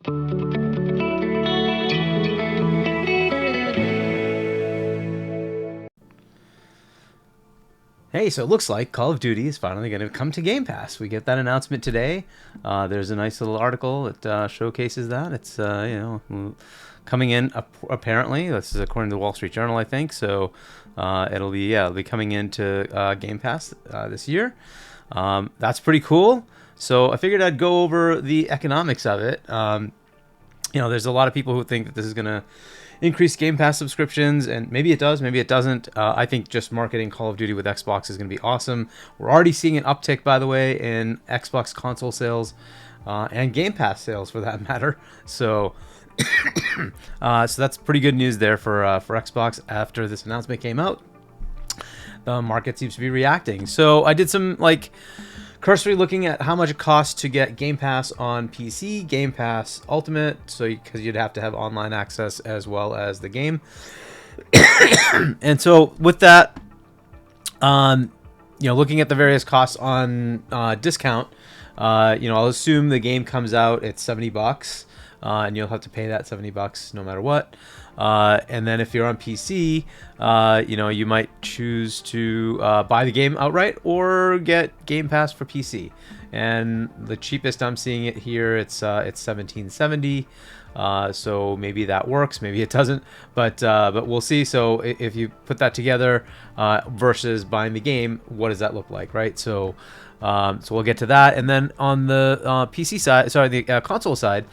Hey, so it looks like Call of Duty is finally going to come to Game Pass. We get that announcement today. There's a nice little article that showcases that. It's coming in apparently. This is according to the Wall Street Journal, I think. So it'll be coming into Game Pass this year. That's pretty cool. So I figured I'd go over the economics of it. There's a lot of people who think that this is going to increase Game Pass subscriptions, and maybe it does, maybe it doesn't. I think just marketing Call of Duty with Xbox is going to be awesome. We're already seeing an uptick, by the way, in Xbox console sales and Game Pass sales, for that matter. So, so that's pretty good news there for Xbox. After this announcement came out, the market seems to be reacting. So I did some cursory looking at how much it costs to get Game Pass on PC, Game Pass Ultimate, because you'd have to have online access as well as the game. And so with that, looking at the various costs on discount, I'll assume the game comes out at $70, and you'll have to pay that $70 no matter what. And then if you're on PC, you might choose to buy the game outright or get Game Pass for PC. And the cheapest I'm seeing it here, it's $17.70. So maybe that works, maybe it doesn't, but we'll see. So if you put that together versus buying the game, what does that look like, right? So we'll get to that. And then on the PC side, the console side,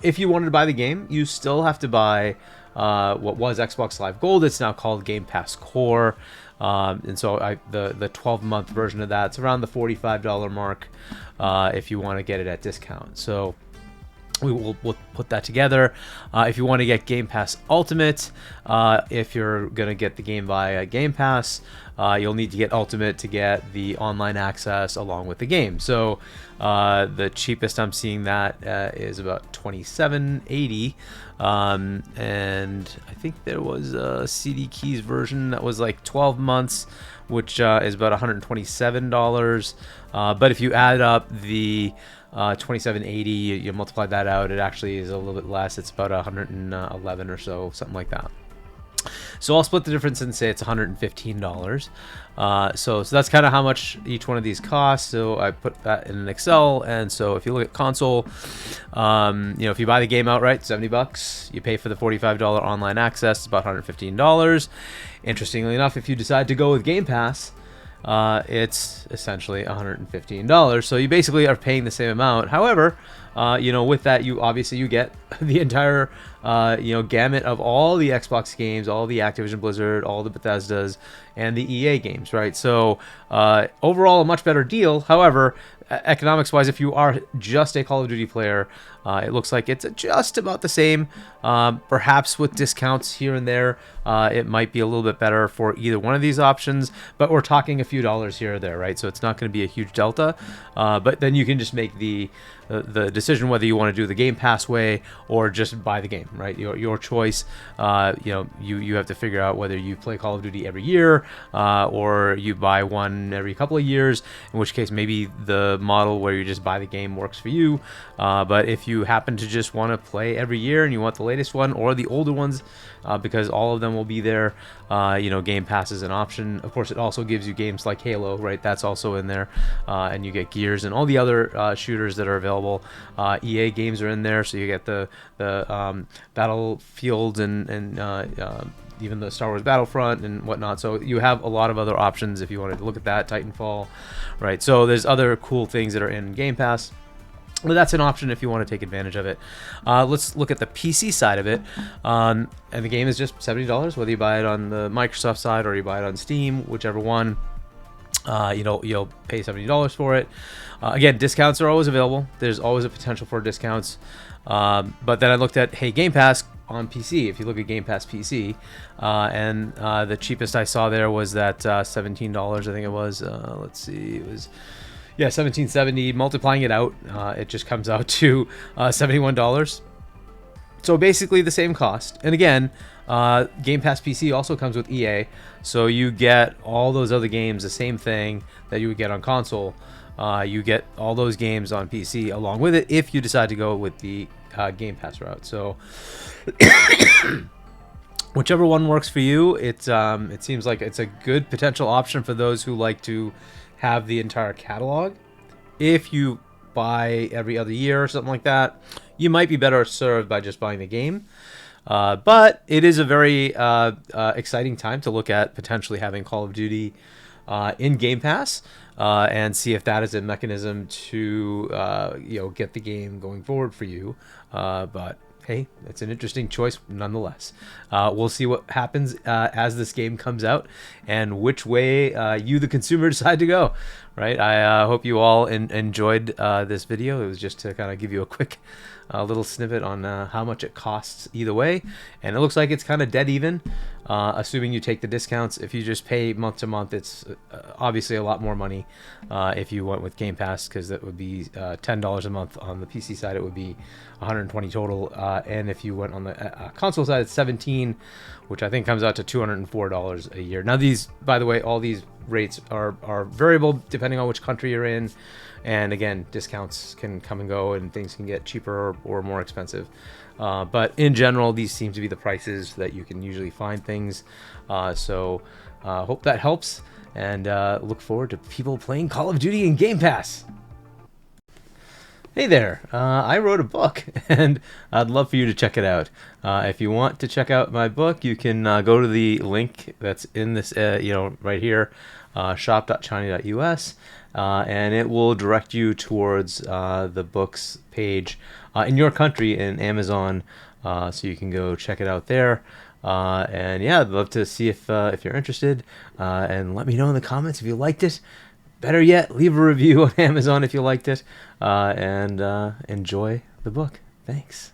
if you wanted to buy the game, you still have to buy what was Xbox Live Gold. It's now called Game Pass Core. And so the 12-month version of that's around the $45 mark if you want to get it at discount. So we'll put that together. If you want to get Game Pass Ultimate, if you're going to get the game via Game Pass, you'll need to get Ultimate to get the online access along with the game. So the cheapest I'm seeing that is about $27.80. And I think there was a CD Keys version that was like 12 months, which is about $127. But if you add up the $27.80, you multiply that out, it actually is a little bit less. It's about $111 or so, something like that. So I'll split the difference and say it's $115. So that's kind of how much each one of these costs. So I put that in an Excel. And so if you look at console, if you buy the game outright, $70. You pay for the $45 online access, it's about $115. Interestingly enough, if you decide to go with Game Pass, it's essentially $115. So you basically are paying the same amount. However, with that, you get the entire, gamut of all the Xbox games, all the Activision Blizzard, all the Bethesdas, and the EA games, right? So overall, a much better deal. However, economics-wise, if you are just a Call of Duty player, it looks like it's just about the same. Perhaps with discounts here and there, it might be a little bit better for either one of these options, but we're talking a few dollars here or there, right? So it's not going to be a huge delta, but then you can just make the decision whether you want to do the Game Pass way or just buy the game, right? Your choice. You have to figure out whether you play Call of Duty every year or you buy one every couple of years, in which case maybe the model where you just buy the game works for you. But if you happen to just want to play every year and you want the latest one or the older ones, because all of them will be there, Game Pass is an option. Of course, it also gives you games like Halo, right? That's also in there, and you get Gears and all the other shooters that are available. EA games are in there, so you get the Battlefield and even the Star Wars Battlefront and whatnot. So you have a lot of other options if you wanted to look at that. Titanfall, right? So there's other cool things that are in Game Pass. But that's an option if you want to take advantage of it. Let's look at the PC side of it. And the game is just $70, whether you buy it on the Microsoft side or you buy it on Steam, whichever one. You'll pay $70 for it. Again, discounts are always available. There's always a potential for discounts. But then I looked at, Game Pass on PC. If you look at Game Pass PC, and the cheapest I saw there was that $17, I think it was. Let's see, it was... Yeah, $17.70. Multiplying it out, it just comes out to $71. So basically the same cost. And again, Game Pass PC also comes with EA, so you get all those other games, the same thing that you would get on console. You get all those games on PC along with it if you decide to go with the Game Pass route. So whichever one works for you, it seems like it's a good potential option for those who like to have the entire catalog. If you buy every other year or something like that, you might be better served by just buying the game. But it is a very exciting time to look at potentially having Call of Duty in Game Pass and see if that is a mechanism to get the game going forward for you. But hey, it's an interesting choice nonetheless. We'll see what happens as this game comes out and which way you, the consumer, decide to go. Right? I hope you all enjoyed this video. It was just to kind of give you a quick little snippet on how much it costs either way. And it looks like it's kind of dead even, assuming you take the discounts. If you just pay month to month, it's obviously a lot more money if you went with Game Pass, because that would be $10 a month. On the PC side, it would be $120 total. And if you went on the console side, it's $17, which I think comes out to $204 a year. Now, these, by the way, all these rates are variable depending on which country you're in, and again, discounts can come and go and things can get cheaper or more expensive, but in general, these seem to be the prices that you can usually find things. So hope that helps, and look forward to people playing Call of Duty in Game Pass. Hey there, I wrote a book and I'd love for you to check it out. If you want to check out my book, you can go to the link that's in this, right here, shop.china.us, and it will direct you towards the book's page in your country in Amazon, so you can go check it out there. And yeah, I'd love to see if you're interested, and let me know in the comments if you liked it. Better yet, leave a review on Amazon if you liked it, and enjoy the book. Thanks.